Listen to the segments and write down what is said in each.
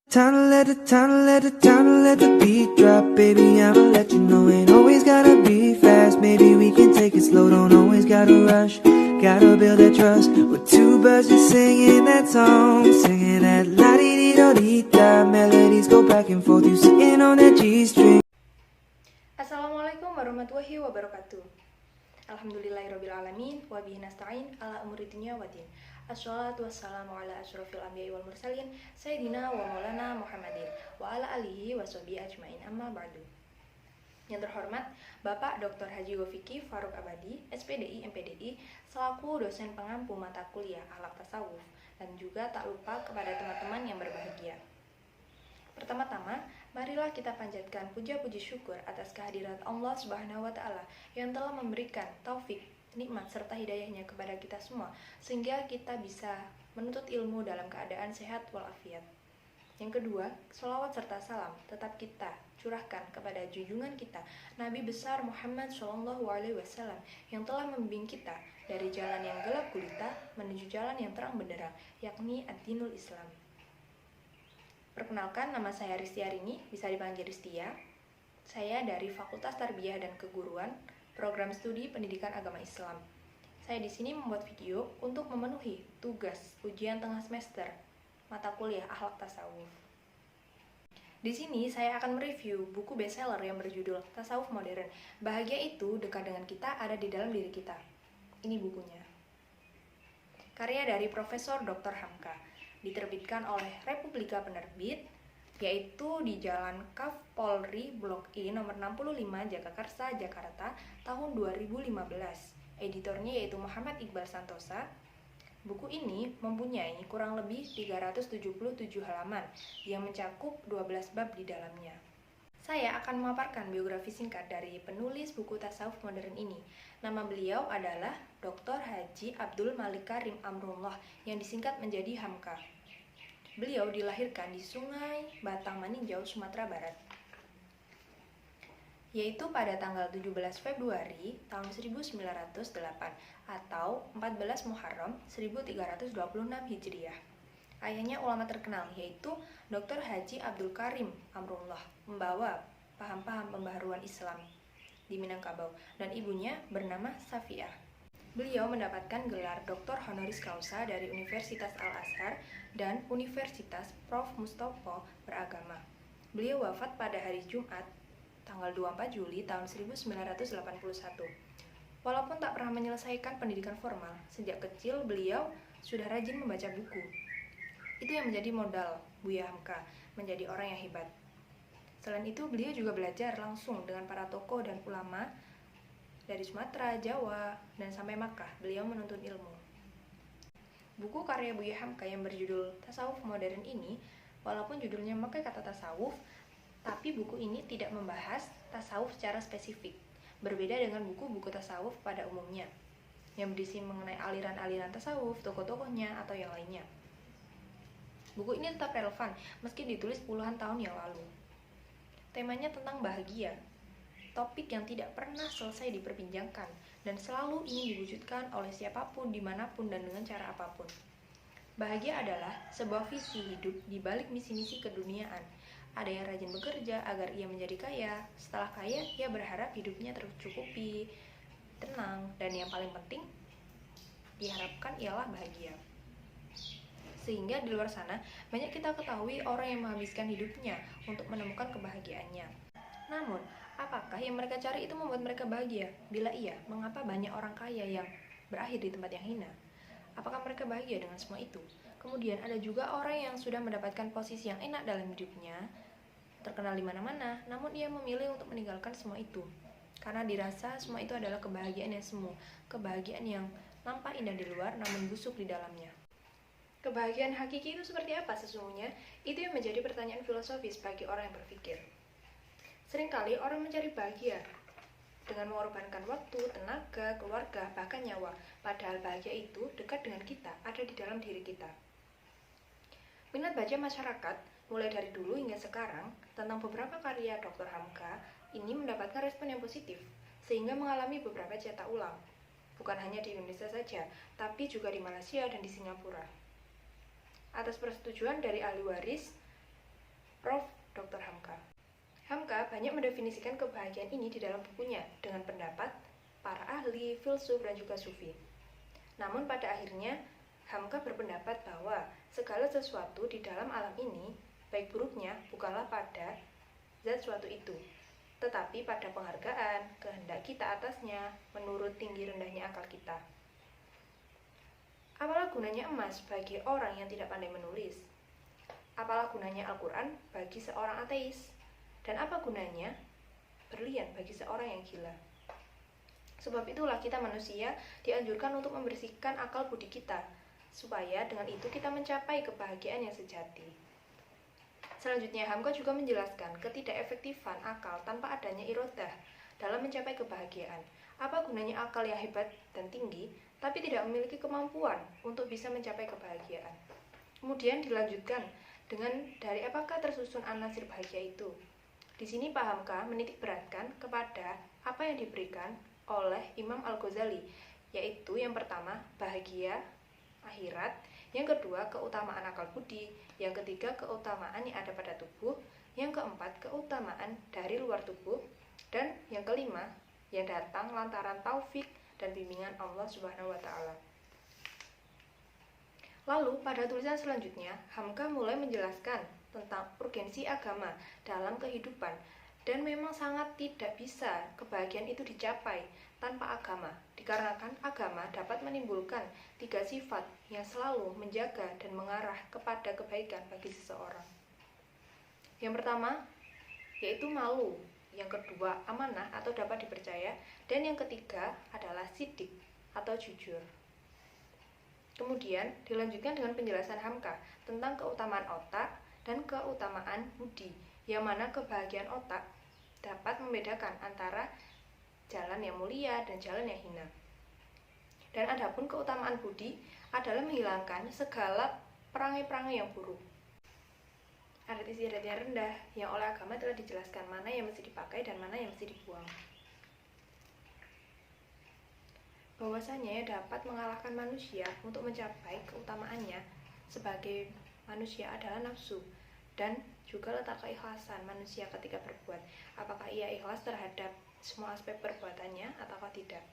Time to let the beat drop, baby, I'ma let you know ain't always gotta be fast. Maybe we can take it slow, don't always gotta rush. Gotta build that trust. We're two birds just singing that song, singing that la-di-di-do-di-da. Melodies go back and forth, you sitting on that G-string. Assalamualaikum warahmatullahi wabarakatuh. Alhamdulillahirrabbilalamin. Wabihi nasta'in ala umuri dunya waddin. Assalatu wassalamu ala asyrafil anbiya'i wal mursalin Sayyidina wa maulana Muhammadin wa ala alihi wa sahbihi ajmain, amma ba'du. Yang terhormat Bapak Dr. Haji Gofiki Faruk Abadi, SPDI MPDI, selaku dosen pengampu mata kuliah Akhlak Tasawuf, dan juga tak lupa kepada teman-teman yang berbahagia. Pertama-tama, marilah kita panjatkan puja-puji syukur atas kehadirat Allah Subhanahu wa Ta'ala yang telah memberikan taufik, nikmat serta hidayahnya kepada kita semua, sehingga kita bisa menuntut ilmu dalam keadaan sehat walafiat. Yang kedua, sholawat serta salam tetap kita curahkan kepada junjungan kita Nabi besar Muhammad SAW yang telah membimbing kita dari jalan yang gelap gulita menuju jalan yang terang benderang, yakni ad-dinul Islam. Perkenalkan, nama saya Ristiarini, bisa dipanggil Ristia. Saya dari Fakultas Tarbiyah dan Keguruan, Program Studi Pendidikan Agama Islam. Saya di sini membuat video untuk memenuhi tugas ujian tengah semester mata kuliah Akhlak Tasawuf. Di sini saya akan mereview buku bestseller yang berjudul Tasawuf Modern. Bahagia itu dekat dengan kita, ada di dalam diri kita. Ini bukunya. Karya dari Profesor Dr. Hamka. Diterbitkan oleh Republika Penerbit, yaitu di Jalan Kaf Polri Blok I nomor 65 Jagakarsa, Jakarta tahun 2015. Editornya yaitu Muhammad Iqbal Santosa. Buku ini mempunyai kurang lebih 377 halaman yang mencakup 12 bab di dalamnya. Saya akan memaparkan biografi singkat dari penulis buku Tasawuf Modern ini. Nama beliau adalah Dr. Haji Abdul Malik Karim Amrullah yang disingkat menjadi Hamka. Beliau dilahirkan di Sungai Batang Maninjau, Sumatera Barat, yaitu pada tanggal 17 Februari tahun 1908 atau 14 Muharram 1326 Hijriah. Ayahnya ulama terkenal, yaitu Dr. Haji Abdul Karim Amrullah, membawa paham-paham pembaharuan Islam di Minangkabau, dan ibunya bernama Safiah. Beliau mendapatkan gelar Dr. Honoris Causa dari Universitas Al-Azhar dan Universitas Prof. Mustopo Beragama. Beliau wafat pada hari Jumat, tanggal 24 Juli tahun 1981. Walaupun tak pernah menyelesaikan pendidikan formal, sejak kecil beliau sudah rajin membaca buku. Itu yang menjadi modal Buya Hamka menjadi orang yang hebat. Selain itu, beliau juga belajar langsung dengan para tokoh dan ulama dari Sumatera, Jawa, dan sampai Makkah. Beliau menuntut ilmu. Buku karya Buya Hamka yang berjudul Tasawuf Modern ini, walaupun judulnya memakai kata tasawuf, tapi buku ini tidak membahas tasawuf secara spesifik, berbeda dengan buku-buku tasawuf pada umumnya, yang berisi mengenai aliran-aliran tasawuf, tokoh-tokohnya, atau yang lainnya. Buku ini tetap relevan meski ditulis puluhan tahun yang lalu. Temanya tentang bahagia, topik yang tidak pernah selesai diperbincangkan dan selalu ingin diwujudkan oleh siapapun, dimanapun, dan dengan cara apapun. Bahagia adalah sebuah visi hidup di balik misi-misi keduniaan. Ada yang rajin bekerja agar ia menjadi kaya. Setelah kaya, ia berharap hidupnya tercukupi, tenang, dan yang paling penting, diharapkan ialah bahagia. Sehingga di luar sana, banyak kita ketahui orang yang menghabiskan hidupnya untuk menemukan kebahagiaannya. Namun, apakah yang mereka cari itu membuat mereka bahagia? Bila iya, mengapa banyak orang kaya yang berakhir di tempat yang hina? Apakah mereka bahagia dengan semua itu? Kemudian ada juga orang yang sudah mendapatkan posisi yang enak dalam hidupnya, terkenal di mana-mana, namun ia memilih untuk meninggalkan semua itu. Karena dirasa semua itu adalah kebahagiaan yang semu, kebahagiaan yang nampak indah di luar namun busuk di dalamnya. Kebahagiaan hakiki itu seperti apa sesungguhnya? Itu yang menjadi pertanyaan filosofis bagi orang yang berpikir. Seringkali orang mencari bahagia dengan mengorbankan waktu, tenaga, keluarga, bahkan nyawa. Padahal bahagia itu dekat dengan kita, ada di dalam diri kita. Minat baca masyarakat, mulai dari dulu hingga sekarang, tentang beberapa karya Dr. Hamka, ini mendapatkan respon yang positif, sehingga mengalami beberapa cetak ulang. Bukan hanya di Indonesia saja, tapi juga di Malaysia dan di Singapura. Atas persetujuan dari ahli waris, Prof. Dr. Hamka. Hamka banyak mendefinisikan kebahagiaan ini di dalam bukunya dengan pendapat para ahli, filsuf, dan juga sufi. Namun pada akhirnya, Hamka berpendapat bahwa segala sesuatu di dalam alam ini, baik buruknya bukanlah pada zat suatu itu, tetapi pada penghargaan, kehendak kita atasnya, menurut tinggi rendahnya akal kita. Apalah gunanya emas bagi orang yang tidak pandai menulis? Apalah gunanya Al-Quran bagi seorang ateis? Dan apa gunanya berlian bagi seorang yang gila? Sebab itulah kita manusia dianjurkan untuk membersihkan akal budi kita, supaya dengan itu kita mencapai kebahagiaan yang sejati. Selanjutnya, Hamka juga menjelaskan ketidakefektifan akal tanpa adanya iradah dalam mencapai kebahagiaan. Apa gunanya akal yang hebat dan tinggi, tapi tidak memiliki kemampuan untuk bisa mencapai kebahagiaan? Kemudian dilanjutkan dengan dari apakah tersusun anasir bahagia itu. Di sini Pak Hamka menitik beratkan kepada apa yang diberikan oleh Imam Al-Ghazali, yaitu yang pertama bahagia akhirat, yang kedua keutamaan akal budi, yang ketiga keutamaan yang ada pada tubuh, yang keempat keutamaan dari luar tubuh, dan yang kelima yang datang lantaran taufik dan bimbingan Allah Subhanahu wa Ta'ala. Lalu pada tulisan selanjutnya, Hamka mulai menjelaskan tentang urgensi agama dalam kehidupan, dan memang sangat tidak bisa kebahagiaan itu dicapai tanpa agama, dikarenakan agama dapat menimbulkan 3 sifat yang selalu menjaga dan mengarah kepada kebaikan bagi seseorang. Yang pertama, yaitu malu. Yang kedua, amanah atau dapat dipercaya. Dan yang ketiga adalah sidik atau jujur. Kemudian dilanjutkan dengan penjelasan Hamka tentang keutamaan otak dan keutamaan budi, yang mana kebahagiaan otak dapat membedakan antara jalan yang mulia dan jalan yang hina. Dan adapun keutamaan budi adalah menghilangkan segala perangai-perangai yang buruk. Adat istiadat yang rendah yang oleh agama telah dijelaskan mana yang mesti dipakai dan mana yang mesti dibuang. Bahwasanya dapat mengalahkan manusia untuk mencapai keutamaannya sebagai manusia adalah nafsu, dan juga letak keikhlasan manusia ketika berbuat. Apakah ia ikhlas terhadap semua aspek perbuatannya ataukah tidak?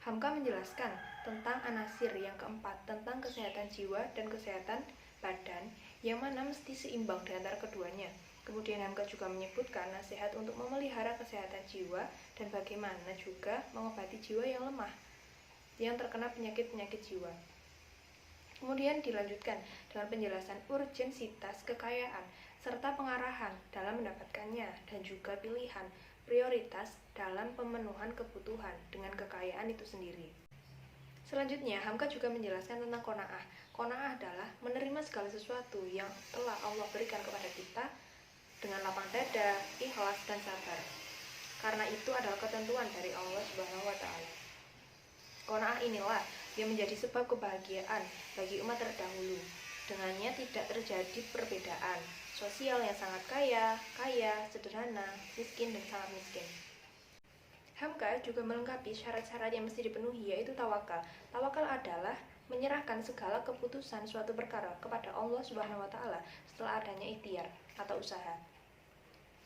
Hamka menjelaskan tentang anasir yang keempat, tentang kesehatan jiwa dan kesehatan badan, yang mana mesti seimbang di antara keduanya. Kemudian Hamka juga menyebutkan nasihat untuk memelihara kesehatan jiwa dan bagaimana juga mengobati jiwa yang lemah, yang terkena penyakit-penyakit jiwa. Kemudian dilanjutkan dengan penjelasan urgensitas kekayaan serta pengarahan dalam mendapatkannya, dan juga pilihan prioritas dalam pemenuhan kebutuhan dengan kekayaan itu sendiri. Selanjutnya, Hamka juga menjelaskan tentang qanaah. Qanaah adalah menerima segala sesuatu yang telah Allah berikan kepada kita dengan lapang dada, ikhlas, dan sabar. Karena itu adalah ketentuan dari Allah Subhanahu wa Ta'ala. Qanaah inilah yang menjadi sebab kebahagiaan bagi umat terdahulu. Dengannya tidak terjadi perbedaan sosial yang sangat kaya, sederhana, miskin, dan sangat miskin. Hamka juga melengkapi syarat-syarat yang mesti dipenuhi, yaitu tawakal. Tawakal adalah menyerahkan segala keputusan suatu perkara kepada Allah Subhanahu wa Ta'ala setelah adanya ikhtiar atau usaha.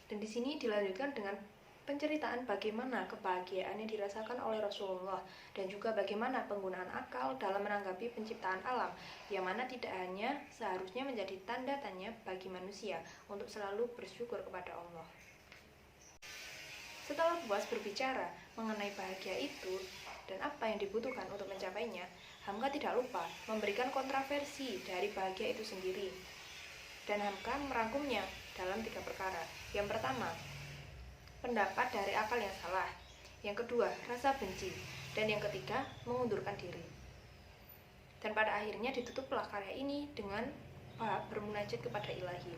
Dan di sini dilanjutkan dengan penceritaan bagaimana kebahagiaan yang dirasakan oleh Rasulullah, dan juga bagaimana penggunaan akal dalam menanggapi penciptaan alam, yang mana tidak hanya seharusnya menjadi tanda tanya bagi manusia untuk selalu bersyukur kepada Allah. Setelah puas berbicara mengenai bahagia itu dan apa yang dibutuhkan untuk mencapainya, Hamka tidak lupa memberikan kontroversi dari bahagia itu sendiri. Dan Hamka merangkumnya dalam 3 perkara. Yang pertama, pendapat dari akal yang salah. Yang kedua, rasa benci. Dan yang ketiga, mengundurkan diri. Dan pada akhirnya ditutuplah karya ini dengan bab bermunajat kepada Ilahi.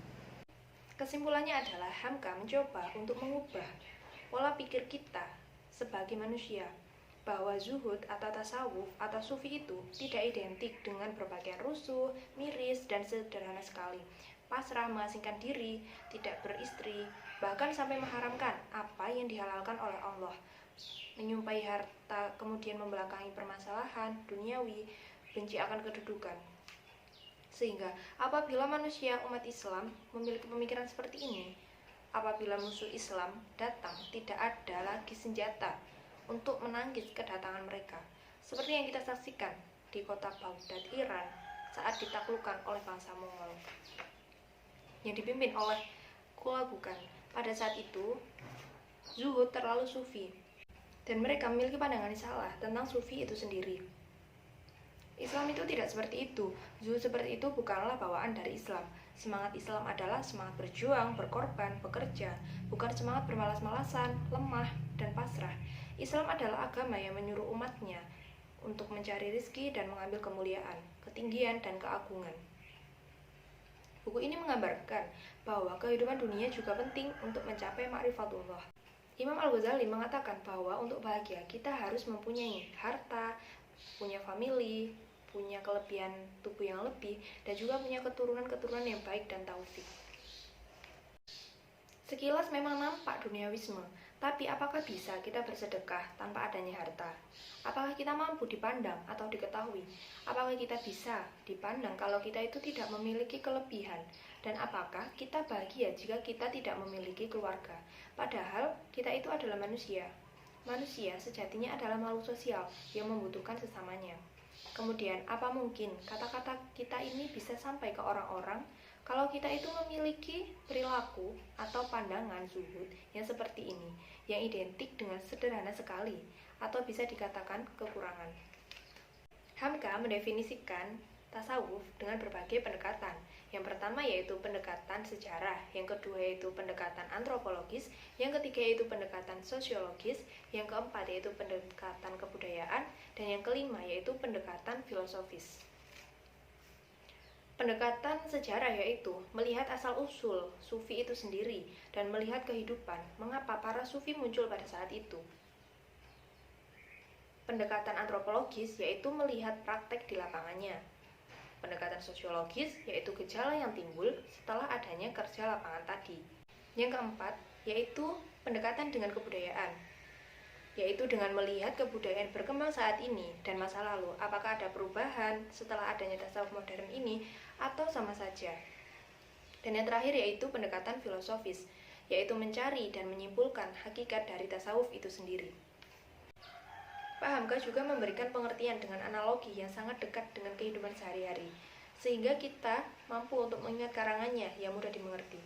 Kesimpulannya adalah Hamka mencoba untuk mengubah pola pikir kita sebagai manusia, bahwa zuhud atau tasawuf atau sufi itu tidak identik dengan berpakaian rusuh, miris, dan sederhana sekali. Pasrah, mengasingkan diri, tidak beristri, bahkan sampai mengharamkan apa yang dihalalkan oleh Allah, menyumpahi harta, kemudian membelakangi permasalahan duniawi, benci akan kedudukan. Sehingga apabila manusia umat Islam memiliki pemikiran seperti ini, apabila musuh Islam datang, tidak ada lagi senjata untuk menangkis kedatangan mereka. Seperti yang kita saksikan di kota Baghdad, Iran, saat ditaklukkan oleh bangsa Mongol yang dipimpin oleh Kulabukan. Pada saat itu, zuhud terlalu sufi, dan mereka memiliki pandangan yang salah tentang sufi itu sendiri. Islam itu tidak seperti itu. Zuhud seperti itu bukanlah bawaan dari Islam. Semangat Islam adalah semangat berjuang, berkorban, bekerja, bukan semangat bermalas-malasan, lemah, dan pasrah. Islam adalah agama yang menyuruh umatnya untuk mencari rezeki dan mengambil kemuliaan, ketinggian, dan keagungan. Buku ini menggambarkan bahwa kehidupan dunia juga penting untuk mencapai ma'rifatullah. Imam Al-Ghazali mengatakan bahwa untuk bahagia kita harus mempunyai harta, punya famili, punya kelebihan tubuh yang lebih, dan juga punya keturunan-keturunan yang baik dan taufik. Sekilas memang nampak duniawisme, tapi apakah bisa kita bersedekah tanpa adanya harta? Apakah kita mampu dipandang atau diketahui? Apakah kita bisa dipandang kalau kita itu tidak memiliki kelebihan? Dan apakah kita bahagia jika kita tidak memiliki keluarga? Padahal kita itu adalah manusia. Manusia sejatinya adalah makhluk sosial yang membutuhkan sesamanya. Kemudian, apa mungkin kata-kata kita ini bisa sampai ke orang-orang kalau kita itu memiliki perilaku atau pandangan zuhud yang seperti ini, yang identik dengan sederhana sekali, atau bisa dikatakan kekurangan? Hamka mendefinisikan tasawuf dengan berbagai pendekatan. Yang pertama yaitu pendekatan sejarah, yang kedua yaitu pendekatan antropologis, yang ketiga yaitu pendekatan sosiologis, yang keempat yaitu pendekatan kebudayaan, dan yang kelima yaitu pendekatan filosofis. Pendekatan sejarah yaitu melihat asal-usul sufi itu sendiri dan melihat kehidupan, mengapa para sufi muncul pada saat itu. Pendekatan antropologis yaitu melihat praktek di lapangannya. Pendekatan sosiologis yaitu gejala yang timbul setelah adanya kerja lapangan tadi. Yang keempat yaitu pendekatan dengan kebudayaan, yaitu dengan melihat kebudayaan berkembang saat ini dan masa lalu, apakah ada perubahan setelah adanya tasawuf modern ini atau sama saja. Dan yang terakhir yaitu pendekatan filosofis, yaitu mencari dan menyimpulkan hakikat dari tasawuf itu sendiri. Pak Hamka juga memberikan pengertian dengan analogi yang sangat dekat dengan kehidupan sehari-hari, sehingga kita mampu untuk mengingat karangannya yang mudah dimengerti.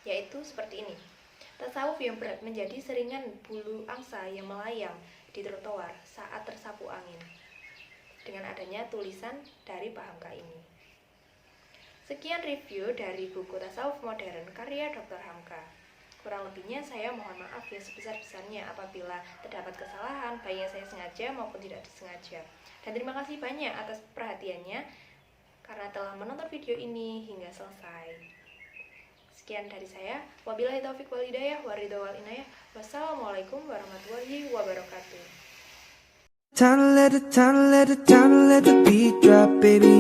Yaitu seperti ini. Tasawuf yang berat menjadi seringan bulu angsa yang melayang di trotoar saat tersapu angin. Dengan adanya tulisan dari Pak Hamka ini. Sekian review dari buku Tasawuf Modern karya Dr. Hamka. Kurang lebihnya saya mohon maaf ya sebesar-besarnya apabila terdapat kesalahan, baik yang saya sengaja maupun tidak disengaja. Dan terima kasih banyak atas perhatiannya karena telah menonton video ini hingga selesai. Sekian dari saya. Wabillahi taufiq wal hidayah, waridho wal inayah. Wassalamualaikum warahmatullahi wabarakatuh. Time to let the beat drop, baby.